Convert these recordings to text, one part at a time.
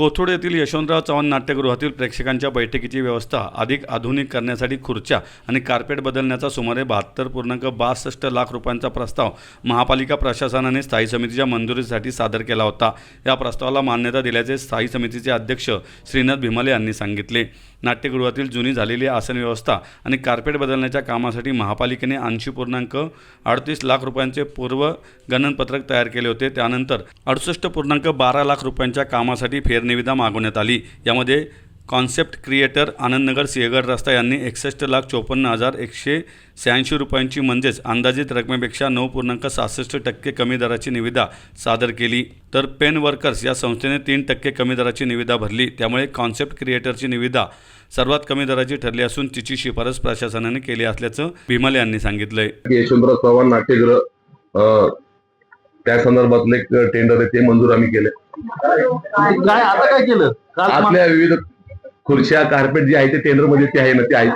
कोथरूड येथील यशवंतराव चव्हाण नाट्यगृहातील प्रेक्षकांच्या बैठकीची व्यवस्था अधिक आधुनिक करण्यासाठी खुर्च्या आणि कार्पेट बदलण्याचा सुमारे 72.62 लाख रुपयांचा प्रस्ताव महापालिका प्रशासनाने स्थायी समितीच्या मंजुरीसाठी सादर केला होता। या प्रस्तावाला मान्यता दिल्याचे स्थायी समितीचे अध्यक्ष श्रीनाथ भिमाले यांनी सांगितले। नाट्यगृहातील जुनी झालेली आसन व्यवस्था आणि कार्पेट बदलण्याच्या कामासाठी महापालिकेने 80.38 लाख रुपयांचे पूर्व गणनपत्रक तयार केले होते। त्यानंतर 68.12 लाख रुपयांच्या कामासाठी फेरनिविदा मागवण्यात आली। यामध्ये कॉन्सेप्ट क्रिएटर आनंदनगर सिंहगड रस्ता यांनी 61,54,186 रुपयांची म्हणजेच अंदाजित रकमेपेक्षा 9.67% कमी दराची निविदा सादर केली, तर पेन वर्कर्स या संस्थेने 3% कमी दराची निविदा भरली। त्यामुळे कॉन्सेप्ट क्रिएटरची निविदा सर्वात कमी दराची ठरली असून तिची शिफारस प्रशासनाने केली असल्याचं भीमाले यांनी सांगितलंय। यशवंतराव चव्हाण नाट्यगृह त्या संदर्भातले टेंडर आहे ते मंजूर आम्ही केले। काय आता काय केलं? आपल्या विविध खुर्च्या कार्पेट जे आहे ते टेंडर मध्ये ते आहे ना, ते आहे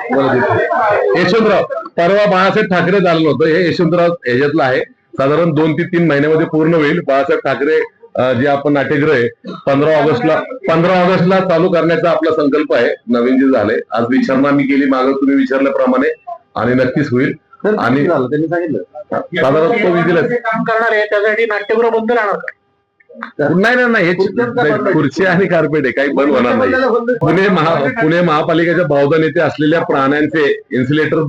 यशवंतराव परवा बाळासाहेब ठाकरे झालं होतं, हे यशवंतराव ह्याच्यातलं आहे। साधारण 2 ते 3 महिन्यामध्ये पूर्ण होईल। बाळासाहेब ठाकरे जे आपण नाट्यगृह आहे 15 ऑगस्टला चालू करण्याचा आपला संकल्प आहे। नवीन जे झालंय आज विचारणा मी केली मागं तुम्ही विचारल्याप्रमाणे आणि नक्कीच होईल। आणि त्यांनी सांगितलं साधारण तो विजिलन्स काम करणार आहे त्यासाठी नाट्यगृह बंद राहणार का? नाही हे खुर्ची आणि कार्पेट आहे, काही बंद होणार नाही। पुणे महापालिकेच्या बावधन येथे असलेल्या प्राण्यांचे इन्सुलेटर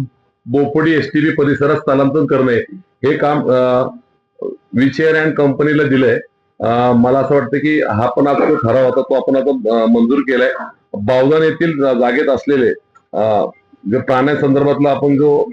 बोपोडी एसटीबी परिसरात स्थलांतरण करणे हे काम व्हीलचेअर अँड कंपनीला दिलंय। मला असं वाटतं की हा पण आता जो ठराव होता तो आपण आता मंजूर केलाय। बावधन येथील जागेत असलेले जे प्राण्यांसंदर्भातला आपण जो